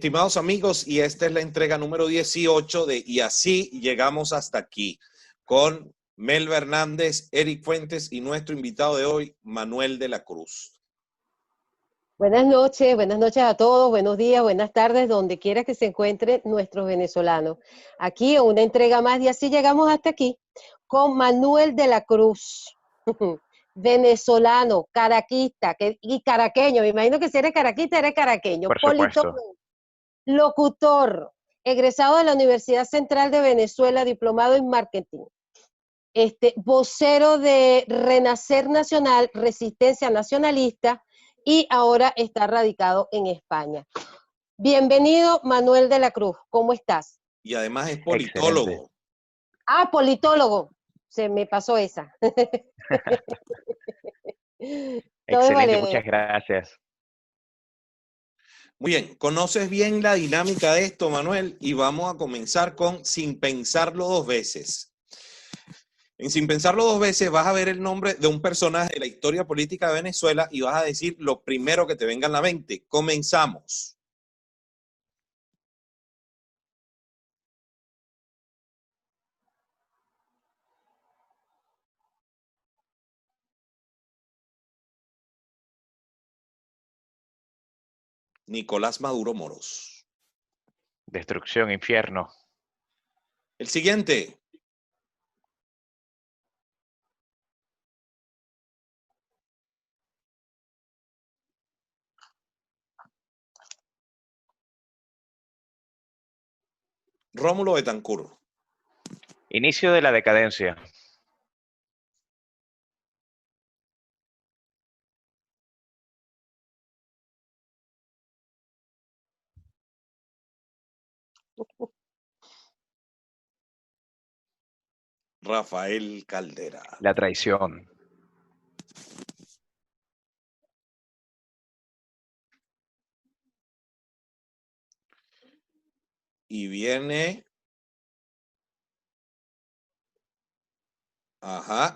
estimados amigos, y esta es la entrega número 18 de Y así llegamos hasta aquí, con Melba Hernández, Eric Fuentes y nuestro invitado de hoy, Manuel de la Cruz. Buenas noches a todos, buenos días, buenas tardes, donde quiera que se encuentren nuestros venezolanos. Aquí una entrega más y así llegamos hasta aquí, con Manuel de la Cruz, venezolano, caraquista y caraqueño. Me imagino que si eres caraquista, eres caraqueño. Por supuesto. Locutor, egresado de la Universidad Central de Venezuela, diplomado en marketing. Vocero de Renacer Nacional, Resistencia Nacionalista, y ahora está radicado en España. Bienvenido, Manuel de la Cruz, ¿cómo estás? Y además es politólogo. Excelente. Ah, politólogo, se me pasó esa. Excelente, muchas gracias. Muy bien, conoces bien la dinámica de esto, Manuel, y vamos a comenzar con Sin Pensarlo Dos Veces. En Sin Pensarlo Dos Veces vas a ver el nombre de un personaje de la historia política de Venezuela y vas a decir lo primero que te venga a la mente. Comenzamos. Nicolás Maduro Moros. Destrucción, infierno. El siguiente. Rómulo Betancourt. Inicio de la decadencia. Rafael Caldera. La traición. Y viene...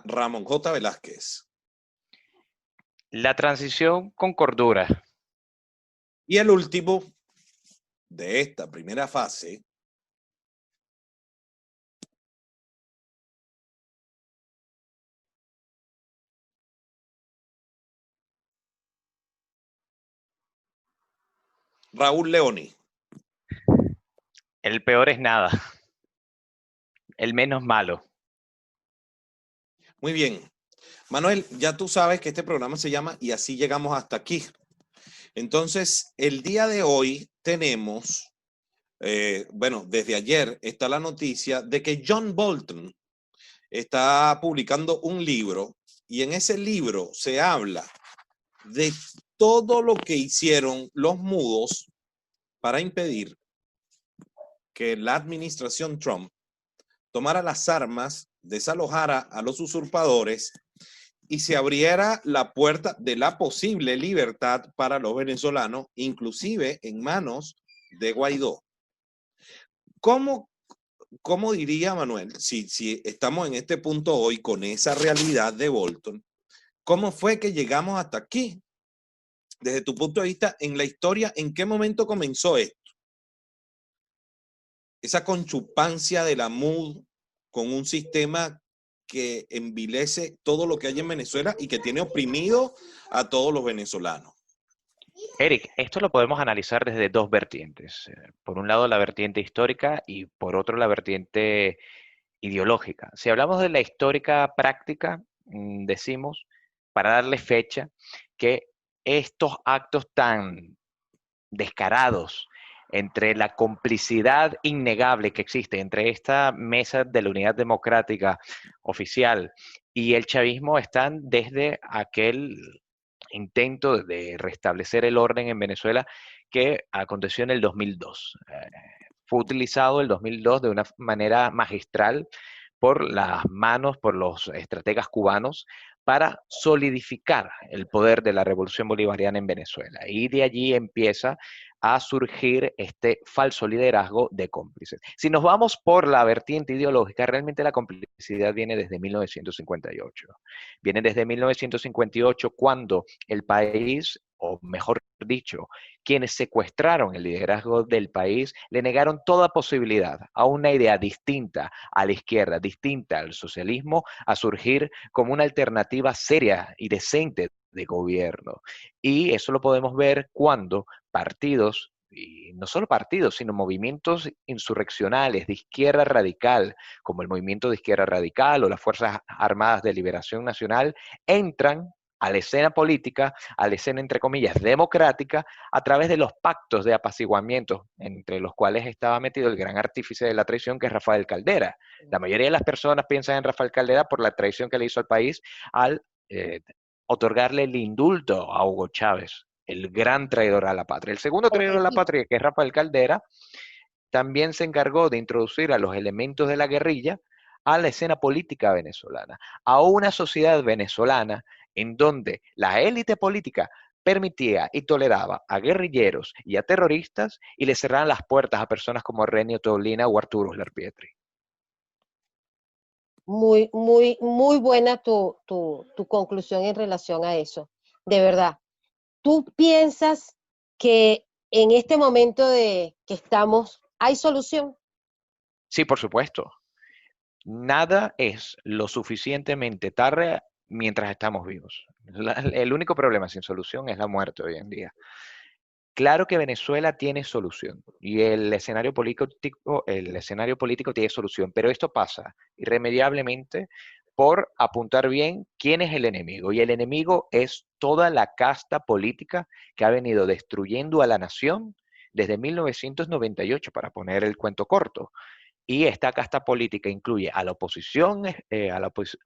Ramón J. Velázquez. La transición con cordura. Y el último de esta primera fase, Raúl Leoni. El peor es nada. El menos malo. Muy bien. Manuel, ya tú sabes que este programa se llama Y así llegamos hasta aquí. Entonces, el día de hoy tenemos, desde ayer está la noticia de que John Bolton está publicando un libro y en ese libro se habla de todo lo que hicieron los mudos para impedir que la administración Trump tomara las armas, desalojara a los usurpadores y se abriera la puerta de la posible libertad para los venezolanos, inclusive en manos de Guaidó. ¿Cómo diría Manuel, si estamos en este punto hoy con esa realidad de Bolton, cómo fue que llegamos hasta aquí? Desde tu punto de vista, en la historia, ¿en qué momento comenzó esto? Esa conchupancia de la MUD con un sistema que envilece todo lo que hay en Venezuela y que tiene oprimido a todos los venezolanos. Eric, esto lo podemos analizar desde dos vertientes. Por un lado, la vertiente histórica y por otro, la vertiente ideológica. Si hablamos de la histórica práctica, decimos, para darle fecha, que estos actos tan descarados entre la complicidad innegable que existe entre esta mesa de la Unidad Democrática oficial y el chavismo están desde aquel intento de restablecer el orden en Venezuela que aconteció en el 2002. Fue utilizado el 2002 de una manera magistral por los estrategas cubanos para solidificar el poder de la revolución bolivariana en Venezuela. Y de allí empieza a surgir este falso liderazgo de cómplices. Si nos vamos por la vertiente ideológica, realmente la complicidad viene desde 1958. Viene desde 1958 cuando el país o mejor dicho, quienes secuestraron el liderazgo del país, le negaron toda posibilidad a una idea distinta a la izquierda, distinta al socialismo, a surgir como una alternativa seria y decente de gobierno. Y eso lo podemos ver cuando partidos, y no solo partidos, sino movimientos insurreccionales de izquierda radical, como el Movimiento de Izquierda Radical o las Fuerzas Armadas de Liberación Nacional, entran a la escena política, a la escena, entre comillas, democrática, a través de los pactos de apaciguamiento, entre los cuales estaba metido el gran artífice de la traición, que es Rafael Caldera. La mayoría de las personas piensan en Rafael Caldera por la traición que le hizo al país al otorgarle el indulto a Hugo Chávez, el gran traidor a la patria. El segundo traidor a la patria, que es Rafael Caldera, también se encargó de introducir a los elementos de la guerrilla a la escena política venezolana, a una sociedad venezolana en donde la élite política permitía y toleraba a guerrilleros y a terroristas y le cerraban las puertas a personas como Renio Tolina o Arturo Larpietri. Muy, muy, muy buena tu conclusión en relación a eso, de verdad. ¿Tú piensas que en este momento de que estamos, hay solución? Sí, por supuesto. Nada es lo suficientemente tarde mientras estamos vivos. El único problema sin solución es la muerte hoy en día. Claro que Venezuela tiene solución y el escenario político tiene solución, pero esto pasa irremediablemente por apuntar bien quién es el enemigo. Y el enemigo es toda la casta política que ha venido destruyendo a la nación desde 1998, para poner el cuento corto. Y esta casta política incluye a la oposición, a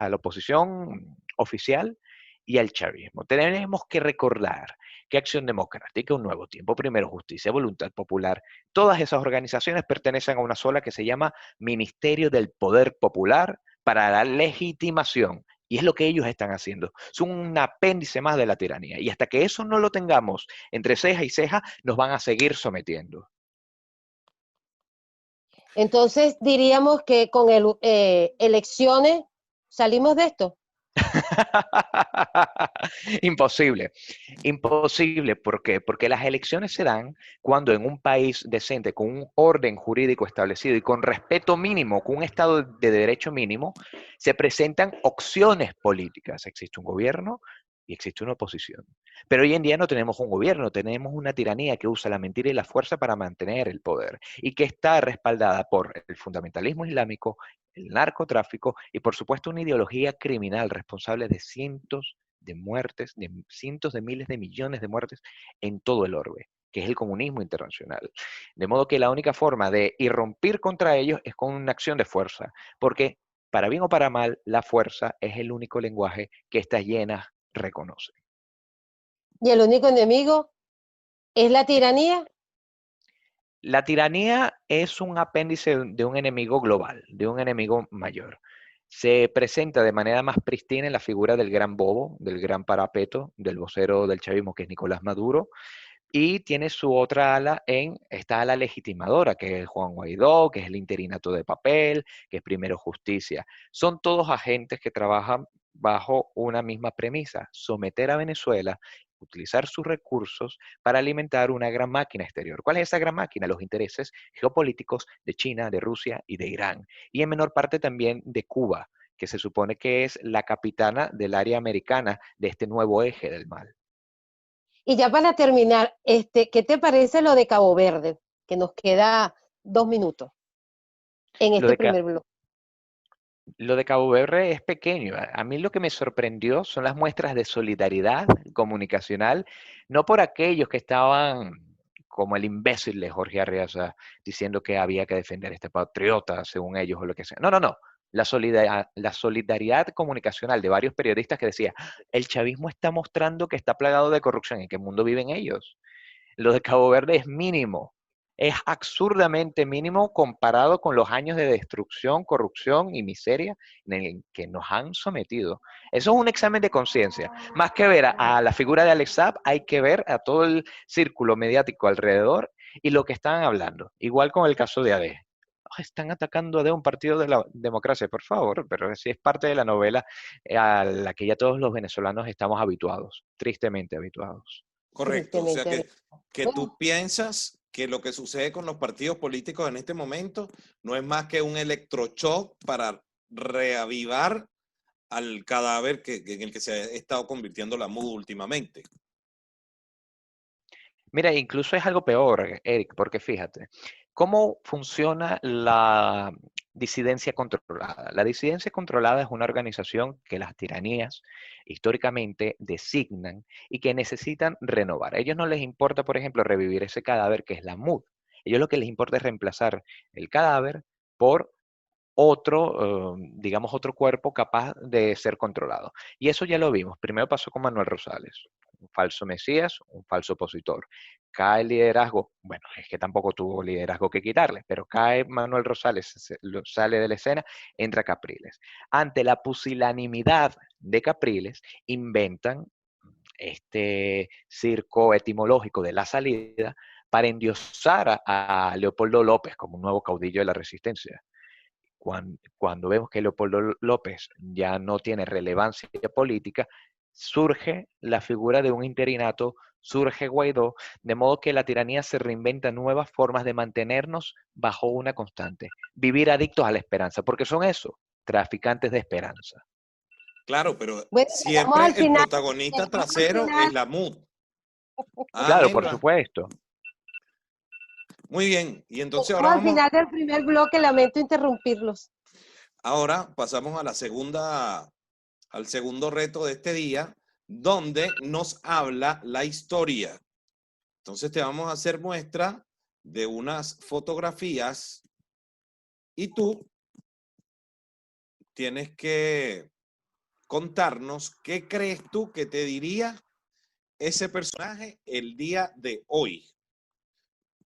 la oposición oficial y al chavismo. Tenemos que recordar que Acción Democrática, Un Nuevo Tiempo, Primero Justicia, Voluntad Popular, todas esas organizaciones pertenecen a una sola que se llama Ministerio del Poder Popular para la Legitimación. Y es lo que ellos están haciendo. Son un apéndice más de la tiranía. Y hasta que eso no lo tengamos entre ceja y ceja, nos van a seguir sometiendo. Entonces diríamos que con elecciones salimos de esto. Imposible, imposible. ¿Por qué? Porque las elecciones se dan cuando en un país decente, con un orden jurídico establecido y con respeto mínimo, con un Estado de derecho mínimo, se presentan opciones políticas. Existe un gobierno y existe una oposición. Pero hoy en día no tenemos un gobierno, tenemos una tiranía que usa la mentira y la fuerza para mantener el poder y que está respaldada por el fundamentalismo islámico, el narcotráfico y por supuesto una ideología criminal responsable de cientos de muertes, de cientos de miles de millones de muertes en todo el orbe, que es el comunismo internacional. De modo que la única forma de irrumpir contra ellos es con una acción de fuerza, porque para bien o para mal, la fuerza es el único lenguaje que estas llenas reconocen. Y el único enemigo es la tiranía. La tiranía es un apéndice de un enemigo global, de un enemigo mayor. Se presenta de manera más pristina en la figura del gran bobo, del gran parapeto, del vocero del chavismo, que es Nicolás Maduro, y tiene su otra ala en esta ala legitimadora, que es Juan Guaidó, que es el interinato de papel, que es Primero Justicia. Son todos agentes que trabajan bajo una misma premisa: someter a Venezuela, utilizar sus recursos para alimentar una gran máquina exterior. ¿Cuál es esa gran máquina? Los intereses geopolíticos de China, de Rusia y de Irán, y en menor parte también de Cuba, que se supone que es la capitana del área americana de este nuevo eje del mal. Y ya para terminar, ¿qué te parece lo de Cabo Verde? Que nos queda 2 minutos en Lo este de, primer bloque. Lo de Cabo Verde es pequeño. A mí lo que me sorprendió son las muestras de solidaridad comunicacional, no por aquellos que estaban como el imbécil de Jorge Arreaza diciendo que había que defender a este patriota, según ellos, o lo que sea. No, no, no. La solidaridad comunicacional de varios periodistas que decía, el chavismo está mostrando que está plagado de corrupción. ¿En qué mundo viven ellos? Lo de Cabo Verde es mínimo. Es absurdamente mínimo comparado con los años de destrucción, corrupción y miseria en el que nos han sometido. Eso es un examen de conciencia. Más que ver a la figura de Alex Saab, hay que ver a todo el círculo mediático alrededor y lo que están hablando. Igual con el caso de AD. Están atacando a AD, un partido de la democracia, por favor, pero si es parte de la novela a la que ya todos los venezolanos estamos habituados, tristemente habituados. Correcto. O sea tristemente. que tú piensas que lo que sucede con los partidos políticos en este momento no es más que un electroshock para reavivar al cadáver en el que se ha estado convirtiendo la MUD últimamente. Mira, incluso es algo peor, Eric, porque fíjate, ¿cómo funciona la disidencia controlada? La disidencia controlada es una organización que las tiranías históricamente designan y que necesitan renovar. A ellos no les importa, por ejemplo, revivir ese cadáver que es la MUD. A ellos lo que les importa es reemplazar el cadáver por otro, digamos, otro cuerpo capaz de ser controlado. Y eso ya lo vimos. Primero pasó con Manuel Rosales, un falso mesías, un falso opositor. Cae el liderazgo, bueno, es que tampoco tuvo liderazgo que quitarle, pero cae Manuel Rosales, sale de la escena, entra Capriles. Ante la pusilanimidad de Capriles, inventan este circo etimológico de la salida para endiosar a Leopoldo López como un nuevo caudillo de la resistencia. Cuando vemos que Leopoldo López ya no tiene relevancia política, surge la figura de un interinato, surge Guaidó, de modo que la tiranía se reinventa nuevas formas de mantenernos bajo una constante, vivir adictos a la esperanza, porque son eso, traficantes de esperanza. Claro, pero Bueno, llegamos al siempre el final, protagonista llegamos al trasero final. es la MUD. Ah, Claro, por Melba. supuesto. Muy bien. Y entonces Llegamos al final del primer bloque, lamento interrumpirlos. ahora pasamos a al segundo reto de este día, donde nos habla la historia. Entonces te vamos a hacer muestra de unas fotografías y tú tienes que contarnos qué crees tú que te diría ese personaje el día de hoy.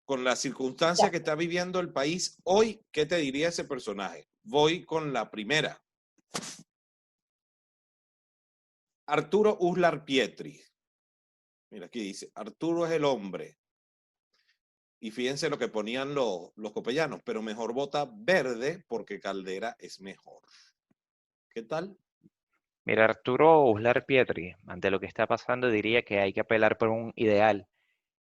Con la circunstancia que está viviendo el país hoy, ¿qué te diría ese personaje? Voy con la primera. Arturo Uslar Pietri. Mira, aquí dice, Arturo es el hombre. Y fíjense lo que ponían los copellanos, pero mejor vota verde porque Caldera es mejor. ¿Qué tal? Mira, Arturo Uslar Pietri, ante lo que está pasando, diría que hay que apelar por un ideal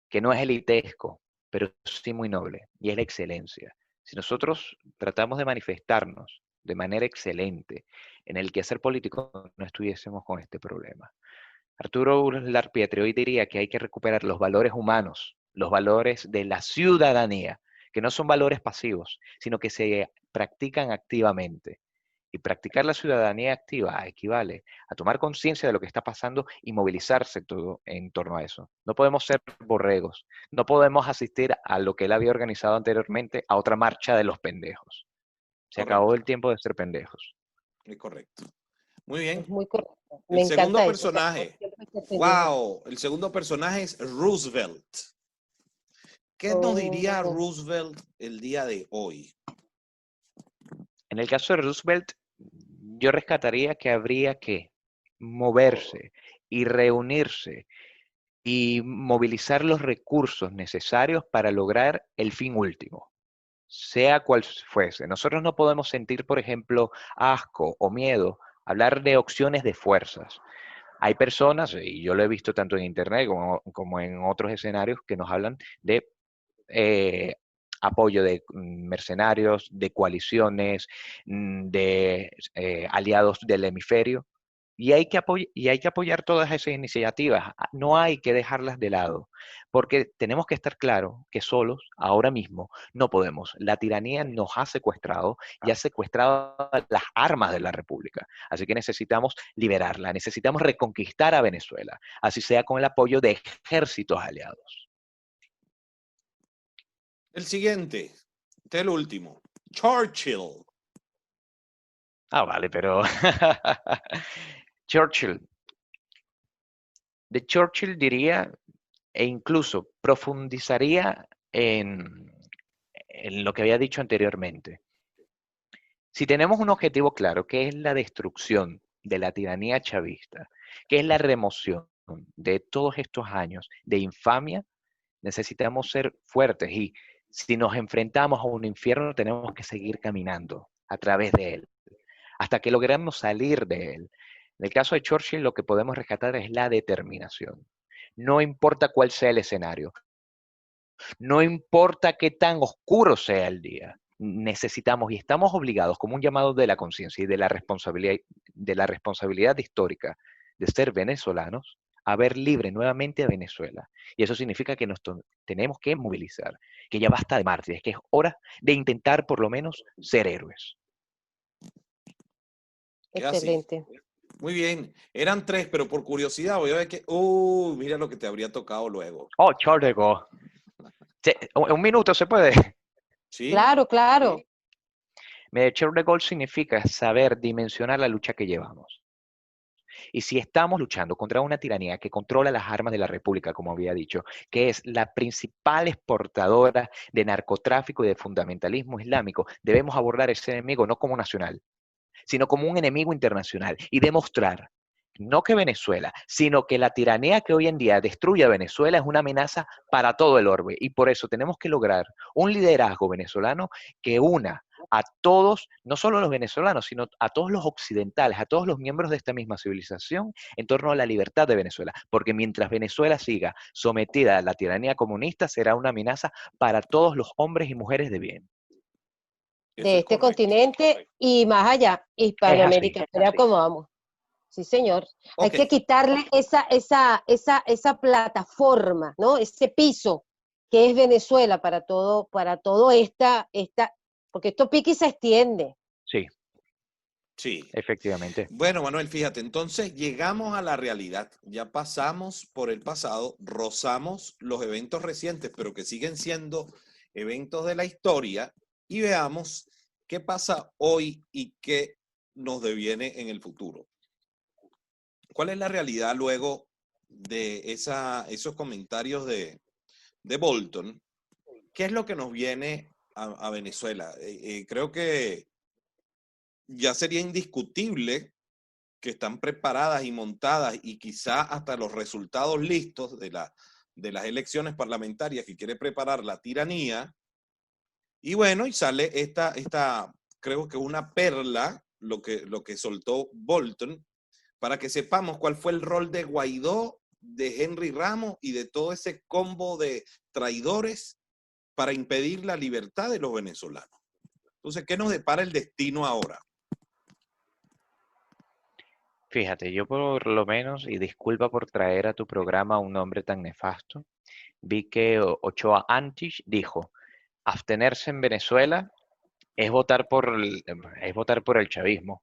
que no es elitesco, pero sí muy noble, y es la excelencia. Si nosotros tratamos de manifestarnos de manera excelente en el quehacer político, no estuviésemos con este problema. Arturo Uslar Pietri hoy diría que hay que recuperar los valores humanos, los valores de la ciudadanía, que no son valores pasivos, sino que se practican activamente. Y practicar la ciudadanía activa equivale a tomar conciencia de lo que está pasando y movilizarse todo en torno a eso. No podemos ser borregos, no podemos asistir a lo que él había organizado anteriormente, a otra marcha de los pendejos. Se acabó el Correcto, tiempo de ser pendejos. es correcto. Muy Es bien. muy correcto. Me El segundo encanta eso. personaje. Wow, el segundo personaje es Roosevelt. ¿Qué nos diría Oh, Roosevelt el día de hoy? En el caso de Roosevelt, yo rescataría que habría que moverse y reunirse y movilizar los recursos necesarios para lograr el fin último, sea cual fuese. Nosotros no podemos sentir, por ejemplo, asco o miedo, hablar de opciones de fuerzas. Hay personas, y yo lo he visto tanto en internet como en otros escenarios, que nos hablan de eh, apoyo de mercenarios, de coaliciones, de aliados del hemisferio. Y hay que apoyar todas esas iniciativas. No hay que dejarlas de lado, porque tenemos que estar claros que solos, ahora mismo, no podemos. La tiranía nos ha secuestrado y ha secuestrado las armas de la República. Así que necesitamos liberarla, necesitamos reconquistar a Venezuela, así sea con el apoyo de ejércitos aliados. El siguiente, este es el último. Churchill. Ah, vale, pero Churchill. De Churchill diría, e incluso profundizaría en lo que había dicho anteriormente. Si tenemos un objetivo claro, que es la destrucción de la tiranía chavista, que es la remoción de todos estos años de infamia, necesitamos ser fuertes y si nos enfrentamos a un infierno tenemos que seguir caminando a través de él, hasta que logremos salir de él. En el caso de Churchill, lo que podemos rescatar es la determinación. No importa cuál sea el escenario, no importa qué tan oscuro sea el día, necesitamos y estamos obligados como un llamado de la conciencia y de la responsabilidad histórica de ser venezolanos a ver libre nuevamente a Venezuela. Y eso significa que nos tenemos que movilizar, que ya basta de mártires, que es hora de intentar por lo menos ser héroes. Excelente. Muy bien, eran 3, pero por curiosidad voy a ver que, mira lo que te habría tocado luego. Oh, Charles de Gaulle. Un minuto se puede. ¿Sí? Claro, claro. Charles de Gaulle significa saber dimensionar la lucha que llevamos. Y si estamos luchando contra una tiranía que controla las armas de la República, como había dicho, que es la principal exportadora de narcotráfico y de fundamentalismo islámico, debemos abordar ese enemigo no como nacional, sino como un enemigo internacional y demostrar no que Venezuela, sino que la tiranía que hoy en día destruye a Venezuela es una amenaza para todo el orbe. Y por eso tenemos que lograr un liderazgo venezolano que una a todos, no solo los venezolanos, sino a todos los occidentales, a todos los miembros de esta misma civilización en torno a la libertad de Venezuela. Porque mientras Venezuela siga sometida a la tiranía comunista, será una amenaza para todos los hombres y mujeres de bien. De este continente y más allá, Hispanoamérica. Mira cómo vamos. Sí, señor. Hay que quitarle esa plataforma, ¿no? Ese piso que es Venezuela para todo esta, porque esto pica y se extiende. Sí. Sí. Efectivamente. Bueno, Manuel, fíjate, entonces llegamos a la realidad. Ya pasamos por el pasado, rozamos los eventos recientes, pero que siguen siendo eventos de la historia, y veamos qué pasa hoy y qué nos deviene en el futuro. ¿Cuál es la realidad luego de esos comentarios de Bolton? ¿Qué es lo que nos viene a Venezuela? Creo que ya sería indiscutible que están preparadas y montadas y quizá hasta los resultados listos de las elecciones parlamentarias que quiere preparar la tiranía. Y bueno, y sale esta creo que una perla, lo que soltó Bolton, para que sepamos cuál fue el rol de Guaidó, de Henry Ramos y de todo ese combo de traidores para impedir la libertad de los venezolanos. Entonces, ¿qué nos depara el destino ahora? Fíjate, yo por lo menos, y disculpa por traer a tu programa a un hombre tan nefasto, vi que Ochoa Antich dijo, abstenerse en Venezuela es votar por el chavismo.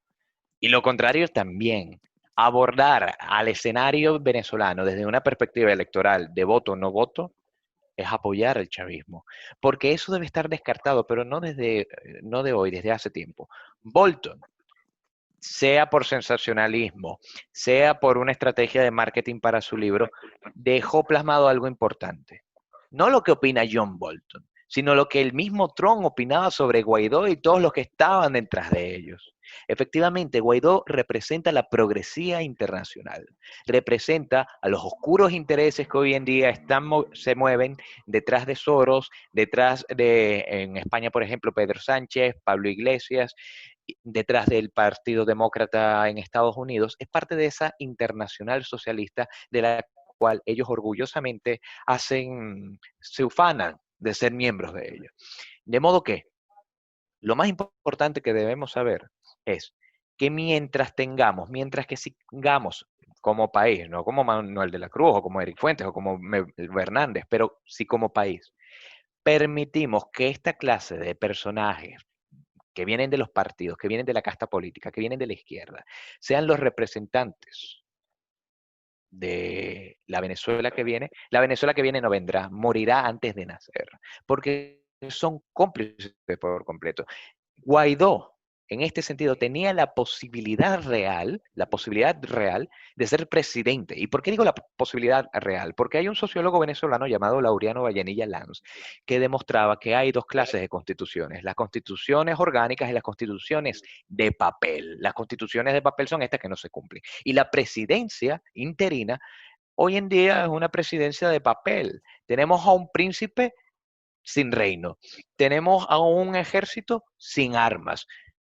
Y lo contrario también, abordar al escenario venezolano desde una perspectiva electoral de voto o no voto, es apoyar al chavismo. Porque eso debe estar descartado, pero no de hoy, desde hace tiempo. Bolton, sea por sensacionalismo, sea por una estrategia de marketing para su libro, dejó plasmado algo importante. No lo que opina John Bolton, sino lo que el mismo Trump opinaba sobre Guaidó y todos los que estaban detrás de ellos. Efectivamente, Guaidó representa la progresía internacional, representa a los oscuros intereses que hoy en día se mueven detrás de Soros, detrás de, en España, por ejemplo, Pedro Sánchez, Pablo Iglesias, detrás del Partido Demócrata en Estados Unidos, es parte de esa internacional socialista de la cual ellos orgullosamente se ufanan de ser miembros de ella. De modo que lo más importante que debemos saber es que mientras que sigamos como país, no como Manuel de la Cruz o como Eric Fuentes o como Hernández, pero sí como país, permitimos que esta clase de personajes que vienen de los partidos, que vienen de la casta política, que vienen de la izquierda, sean los representantes de la Venezuela que viene no vendrá, morirá antes de nacer, porque son cómplices por completo. Guaidó, en este sentido, tenía la posibilidad real de ser presidente. ¿Y por qué digo la posibilidad real? Porque hay un sociólogo venezolano llamado Laureano Vallenilla Lanz que demostraba que hay dos clases de constituciones, las constituciones orgánicas y las constituciones de papel. Las constituciones de papel son estas que no se cumplen. Y la presidencia interina hoy en día es una presidencia de papel. Tenemos a un príncipe sin reino. Tenemos a un ejército sin armas.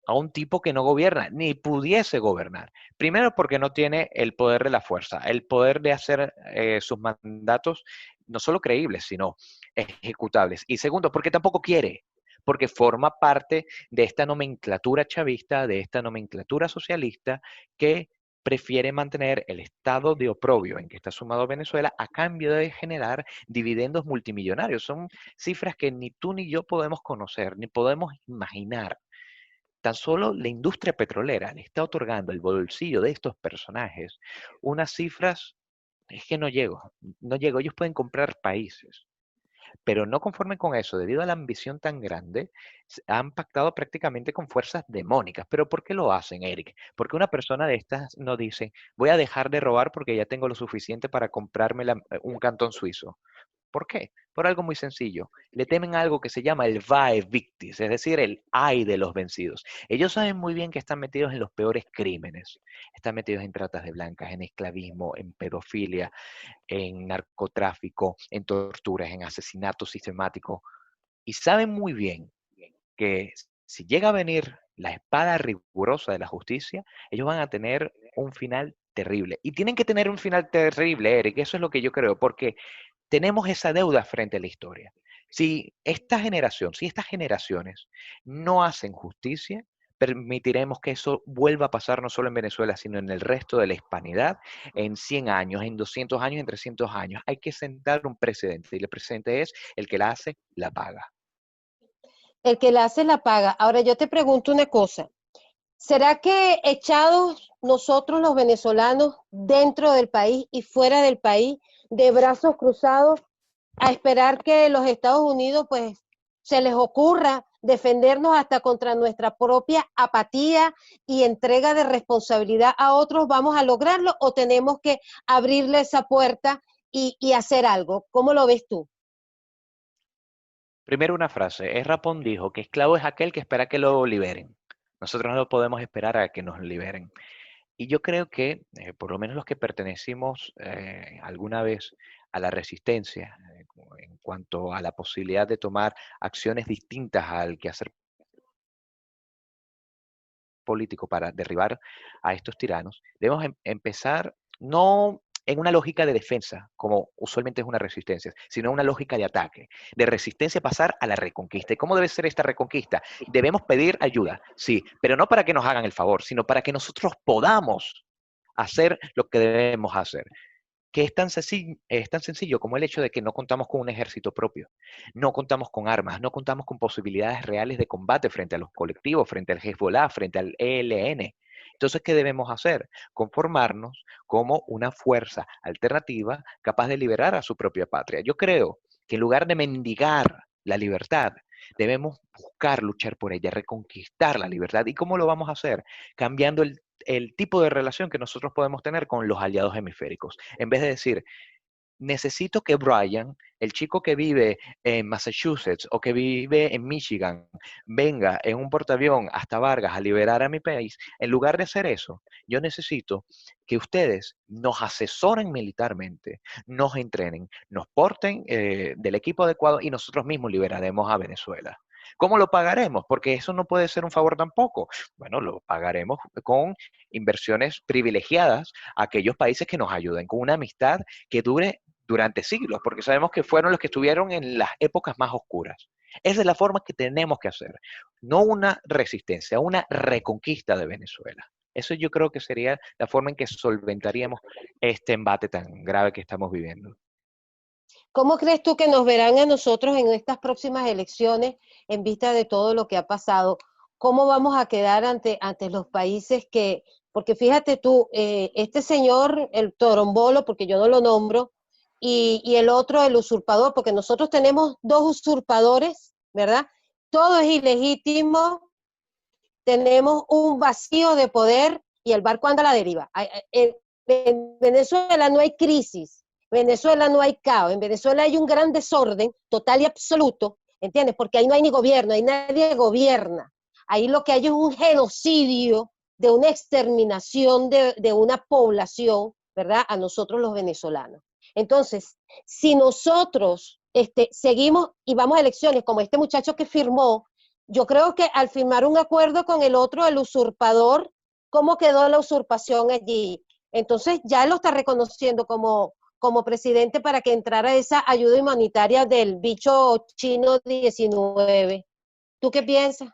a un tipo que no gobierna, ni pudiese gobernar. Primero porque no tiene el poder de la fuerza, el poder de hacer sus mandatos no solo creíbles, sino ejecutables. Y segundo, porque tampoco quiere, porque forma parte de esta nomenclatura chavista, de esta nomenclatura socialista que prefiere mantener el estado de oprobio en que está sumado Venezuela a cambio de generar dividendos multimillonarios. Son cifras que ni tú ni yo podemos conocer, ni podemos imaginar. Tan solo la industria petrolera le está otorgando al bolsillo de estos personajes unas cifras, es que no llego, ellos pueden comprar países, pero no conforme con eso, debido a la ambición tan grande, han pactado prácticamente con fuerzas demónicas. ¿Pero por qué lo hacen, Eric? Porque una persona de estas no dice, voy a dejar de robar porque ya tengo lo suficiente para comprarme un cantón suizo. ¿Por qué? Por algo muy sencillo. Le temen algo que se llama el vae victis, es decir, el ay de los vencidos. Ellos saben muy bien que están metidos en los peores crímenes. Están metidos en tratas de blancas, en esclavismo, en pedofilia, en narcotráfico, en torturas, en asesinato sistemático. Y saben muy bien que si llega a venir la espada rigurosa de la justicia, ellos van a tener un final terrible. Y tienen que tener un final terrible, Eric, eso es lo que yo creo, porque tenemos esa deuda frente a la historia. Si esta generación, si estas generaciones no hacen justicia, permitiremos que eso vuelva a pasar no solo en Venezuela, sino en el resto de la hispanidad, en 100 años, en 200 años, en 300 años. Hay que sentar un precedente, y el precedente es el que la hace, la paga. El que la hace la paga. Ahora yo te pregunto una cosa. ¿Será que echados nosotros los venezolanos dentro del país y fuera del país, de brazos cruzados, a esperar que los Estados Unidos pues se les ocurra defendernos hasta contra nuestra propia apatía y entrega de responsabilidad a otros, vamos a lograrlo o tenemos que abrirle esa puerta y hacer algo? ¿Cómo lo ves tú? Primero una frase. Errapón dijo que esclavo es aquel que espera que lo liberen. Nosotros no podemos esperar a que nos liberen. Y yo creo que, por lo menos los que pertenecimos alguna vez a la resistencia, en cuanto a la posibilidad de tomar acciones distintas al quehacer político para derribar a estos tiranos, debemos empezar no en una lógica de defensa, como usualmente es una resistencia, sino una lógica de ataque, de resistencia pasar a la reconquista. ¿Y cómo debe ser esta reconquista? Debemos pedir ayuda, sí, pero no para que nos hagan el favor, sino para que nosotros podamos hacer lo que debemos hacer, que es tan sencillo como el hecho de que no contamos con un ejército propio, no contamos con armas, no contamos con posibilidades reales de combate frente a los colectivos, frente al Hezbollah, frente al ELN. Entonces, ¿qué debemos hacer? Conformarnos como una fuerza alternativa capaz de liberar a su propia patria. Yo creo que en lugar de mendigar la libertad, debemos buscar luchar por ella, reconquistar la libertad. ¿Y cómo lo vamos a hacer? Cambiando el tipo de relación que nosotros podemos tener con los aliados hemisféricos. En vez de decir, necesito que Brian, el chico que vive en Massachusetts o que vive en Michigan, venga en un portaavión hasta Vargas a liberar a mi país, en lugar de hacer eso, yo necesito que ustedes nos asesoren militarmente, nos entrenen, nos porten del equipo adecuado y nosotros mismos liberaremos a Venezuela. ¿Cómo lo pagaremos? Porque eso no puede ser un favor tampoco. Bueno, lo pagaremos con inversiones privilegiadas a aquellos países que nos ayuden, con una amistad que dure durante siglos, porque sabemos que fueron los que estuvieron en las épocas más oscuras. Esa es la forma que tenemos que hacer, no una resistencia, una reconquista de Venezuela. Eso yo creo que sería la forma en que solventaríamos este embate tan grave que estamos viviendo. ¿Cómo crees tú que nos verán a nosotros en estas próximas elecciones en vista de todo lo que ha pasado? ¿Cómo vamos a quedar ante los países que, porque fíjate tú, este señor, el Torombolo, porque yo no lo nombro, y el otro, el usurpador, porque nosotros tenemos dos usurpadores, ¿verdad? Todo es ilegítimo, tenemos un vacío de poder y el barco anda a la deriva. En Venezuela no hay crisis, en Venezuela no hay caos, en Venezuela hay un gran desorden total y absoluto, ¿entiendes? Porque ahí no hay ni gobierno, ahí nadie gobierna. Ahí lo que hay es un genocidio de una exterminación de una población, ¿verdad? A nosotros los venezolanos. Entonces, si nosotros seguimos y vamos a elecciones como este muchacho que firmó, yo creo que al firmar un acuerdo con el otro, el usurpador, ¿cómo quedó la usurpación allí? Entonces ya lo está reconociendo como presidente para que entrara esa ayuda humanitaria del bicho chino 19. ¿Tú qué piensas?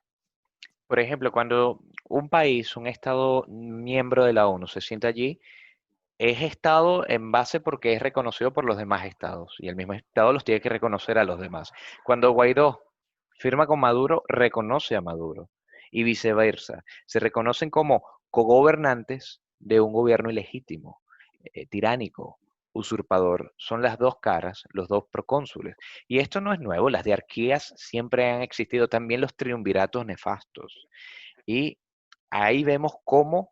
Por ejemplo, cuando un país, un estado miembro de la ONU se sienta allí, es estado en base porque es reconocido por los demás estados y el mismo estado los tiene que reconocer a los demás. Cuando Guaidó firma con Maduro, reconoce a Maduro y viceversa. Se reconocen como cogobernantes de un gobierno ilegítimo, tiránico, usurpador. Son las dos caras, los dos procónsules. Y esto no es nuevo, las diarquías siempre han existido, también los triunviratos nefastos. Y ahí vemos cómo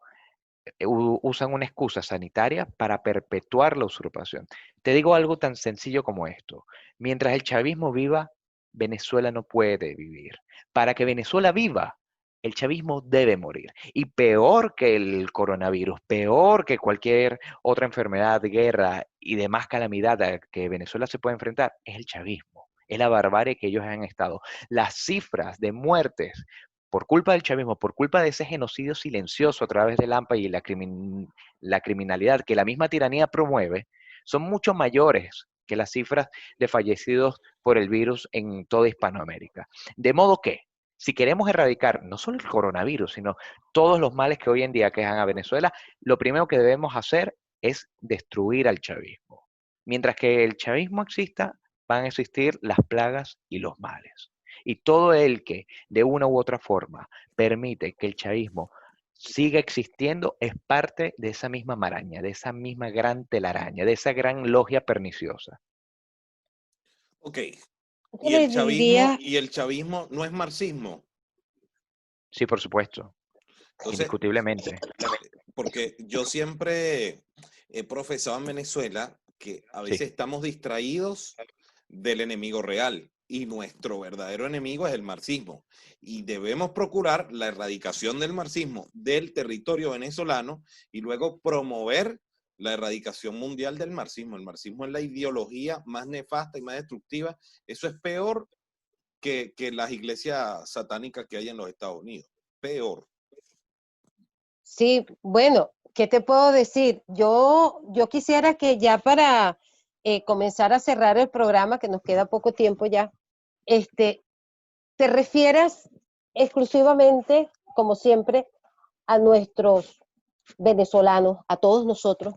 usan una excusa sanitaria para perpetuar la usurpación. Te digo algo tan sencillo como esto. Mientras el chavismo viva, Venezuela no puede vivir. Para que Venezuela viva, el chavismo debe morir. Y peor que el coronavirus, peor que cualquier otra enfermedad, guerra y demás calamidad a que Venezuela se puede enfrentar, es el chavismo. Es la barbarie que ellos han estado. Las cifras de muertes por culpa del chavismo, por culpa de ese genocidio silencioso a través del AMPA y la criminalidad que la misma tiranía promueve, son mucho mayores que las cifras de fallecidos por el virus en toda Hispanoamérica. De modo que, si queremos erradicar no solo el coronavirus, sino todos los males que hoy en día quejan a Venezuela, lo primero que debemos hacer es destruir al chavismo. Mientras que el chavismo exista, van a existir las plagas y los males. Y todo el que de una u otra forma permite que el chavismo siga existiendo es parte de esa misma maraña, de esa misma gran telaraña, de esa gran logia perniciosa. Ok. Yo le diría, Y el chavismo no es marxismo. Sí, por supuesto, Entonces, indiscutiblemente. porque yo siempre he profesado en Venezuela que a Sí. veces estamos distraídos del enemigo real y nuestro verdadero enemigo es el marxismo. Y debemos procurar la erradicación del marxismo del territorio venezolano y luego promover la erradicación mundial del marxismo. El marxismo es la ideología más nefasta y más destructiva. Eso es peor que las iglesias satánicas que hay en los Estados Unidos. Peor. sí, bueno, ¿qué te puedo decir? Yo quisiera que ya para comenzar a cerrar el programa, que nos queda poco tiempo ya, te refieras exclusivamente, como siempre, a nuestros venezolanos, a todos nosotros.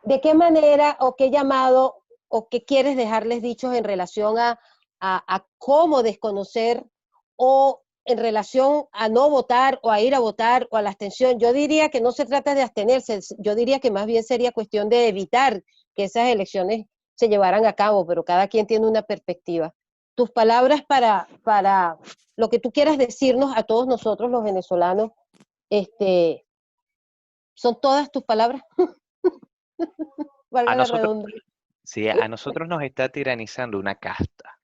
¿De qué manera o qué llamado o qué quieres dejarles dichos en relación a cómo desconocer o en relación a no votar o a ir a votar o a la abstención? Yo diría que no se trata de abstenerse, yo diría que más bien sería cuestión de evitar que esas elecciones se llevaran a cabo, pero cada quien tiene una perspectiva. Tus palabras para lo que tú quieras decirnos a todos nosotros los venezolanos, son todas tus palabras, A valga la nosotros, redundancia. sí, a nosotros nos está tiranizando una casta.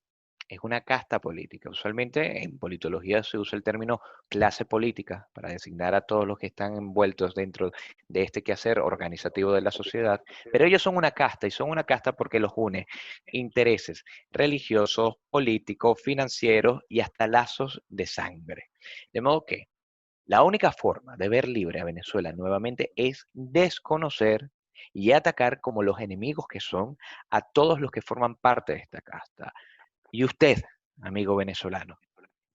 Es una casta política. Usualmente en politología se usa el término clase política para designar a todos los que están envueltos dentro de este quehacer organizativo de la sociedad, pero ellos son una casta y son una casta porque los une intereses religiosos, políticos, financieros y hasta lazos de sangre. De modo que la única forma de ver libre a Venezuela nuevamente es desconocer y atacar como los enemigos que son a todos los que forman parte de esta casta. Y usted, amigo venezolano,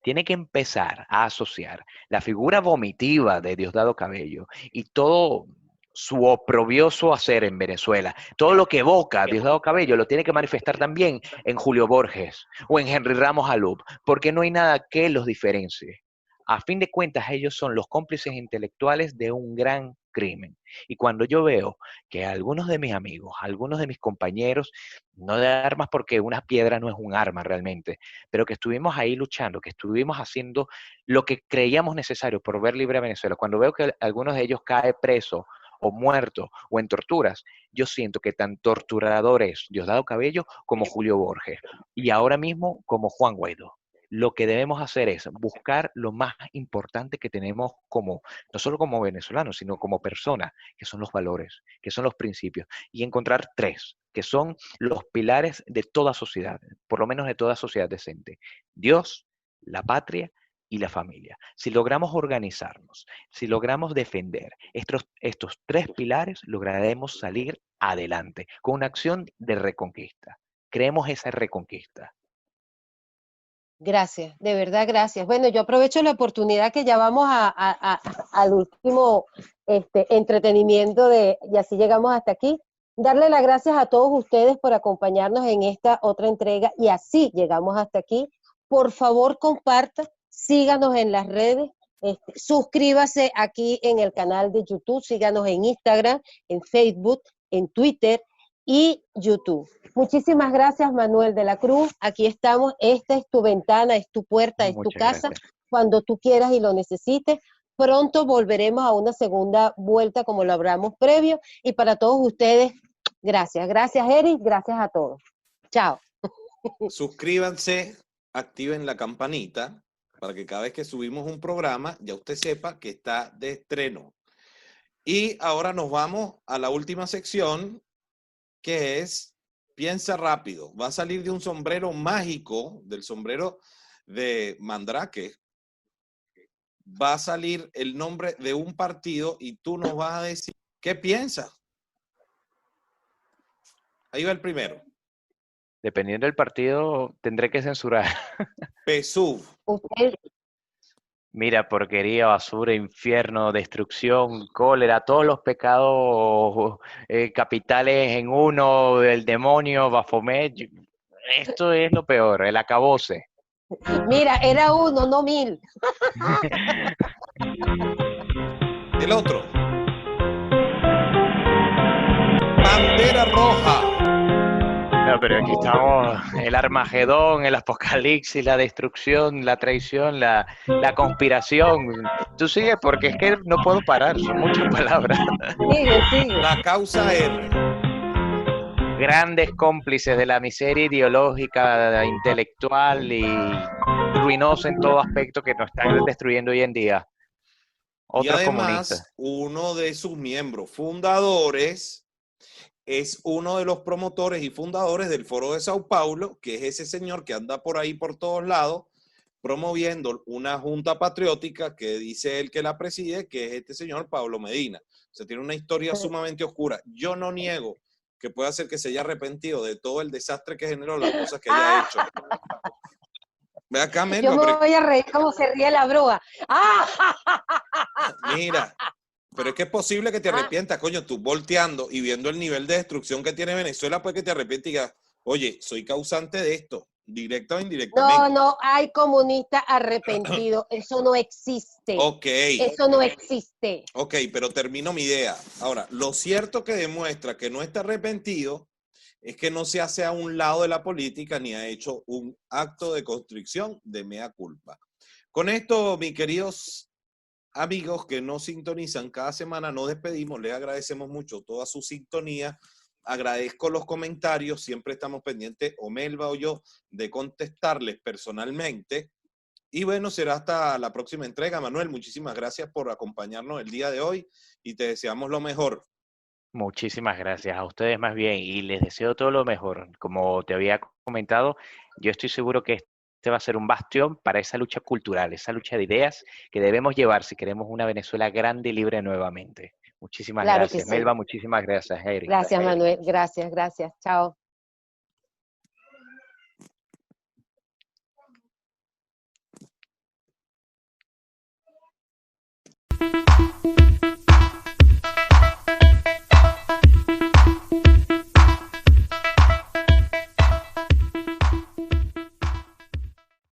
tiene que empezar a asociar la figura vomitiva de Diosdado Cabello y todo su oprobioso hacer en Venezuela, todo lo que evoca Diosdado Cabello, lo tiene que manifestar también en Julio Borges o en Henry Ramos Alup, porque no hay nada que los diferencie. A fin de cuentas, ellos son los cómplices intelectuales de un gran crimen. Y cuando yo veo que algunos de mis amigos, algunos de mis compañeros, no de armas porque una piedra no es un arma realmente, pero que estuvimos ahí luchando, que estuvimos haciendo lo que creíamos necesario por ver libre a Venezuela, cuando veo que algunos de ellos cae preso o muerto o en torturas, yo siento que tan torturador es Diosdado Cabello como Julio Borges y ahora mismo como Juan Guaidó. Lo que debemos hacer es buscar lo más importante que tenemos como, no solo como venezolanos, sino como personas, que son los valores, que son los principios, y encontrar tres, que son los pilares de toda sociedad, por lo menos de toda sociedad decente. Dios, la patria y la familia. Si logramos organizarnos, si logramos defender estos tres pilares, lograremos salir adelante con una acción de reconquista. Creemos esa reconquista. Gracias, de verdad, gracias. Bueno, yo aprovecho la oportunidad que ya vamos al último entretenimiento y así llegamos hasta aquí. Darle las gracias a todos ustedes por acompañarnos en esta otra entrega y así llegamos hasta aquí. Por favor, compartan, síganos en las redes, suscríbase aquí en el canal de YouTube, síganos en Instagram, en Facebook, en Twitter y YouTube. Muchísimas gracias, Manuel de la Cruz. Aquí estamos. Esta es tu ventana, es tu puerta, es tu casa. Gracias. Cuando tú quieras y lo necesites. Pronto volveremos a una segunda vuelta como lo hablamos previo. Y para todos ustedes, gracias. Gracias, Eric. Gracias a todos. Chao. Suscríbanse, activen la campanita para que cada vez que subimos un programa ya usted sepa que está de estreno. Y ahora nos vamos a la última sección, que es Piensa Rápido. Va a salir de un sombrero mágico, del sombrero de Mandrake. Va a salir el nombre de un partido y tú nos vas a decir qué piensas. Ahí va el primero. Dependiendo del partido, tendré que censurar. PSUV. Mira, porquería, basura, infierno, destrucción, cólera, todos los pecados capitales en uno, el demonio, Baphomet. Esto es lo peor, el acabose. Mira, era 1, no 1000. El otro. Bandera roja. No, pero aquí estamos, el Armagedón, el apocalipsis, la destrucción, la traición, la conspiración. Tú sigue porque es que no puedo parar, son muchas palabras. Sigue. La causa R. Grandes cómplices de la miseria ideológica, intelectual y ruinosa en todo aspecto que nos están destruyendo hoy en día. Otros y además, comunistas. Uno de sus miembros fundadores es uno de los promotores y fundadores del Foro de Sao Paulo, que es ese señor que anda por ahí por todos lados promoviendo una junta patriótica que dice él que la preside, que es este señor Pablo Medina. O sea, tiene una historia sumamente oscura. Yo no niego que pueda ser que se haya arrepentido de todo el desastre que generó, las cosas que haya hecho. Ve acá, Melba. Yo me voy a reír como se ríe la bruja. Mira, pero es que es posible que te arrepientas, coño, tú volteando y viendo el nivel de destrucción que tiene Venezuela, pues que te arrepientes y digas, oye, soy causante de esto, directa o indirectamente. No hay comunista arrepentido, eso no existe. Ok. Eso no existe. Ok, pero termino mi idea. Ahora, lo cierto que demuestra que no está arrepentido es que no se hace a un lado de la política ni ha hecho un acto de constricción de mea culpa. Con esto, mis queridos amigos que nos sintonizan cada semana, nos despedimos. Les agradecemos mucho toda su sintonía. Agradezco los comentarios. Siempre estamos pendientes, o Melba o yo, de contestarles personalmente. Y bueno, será hasta la próxima entrega. Manuel, muchísimas gracias por acompañarnos el día de hoy y te deseamos lo mejor. Muchísimas gracias a ustedes más bien y les deseo todo lo mejor. Como te había comentado, yo estoy seguro que este va a ser un bastión para esa lucha cultural, esa lucha de ideas que debemos llevar si queremos una Venezuela grande y libre nuevamente. Muchísimas gracias, Melba, muchísimas gracias, Eric. Gracias, Manuel, gracias. Chao.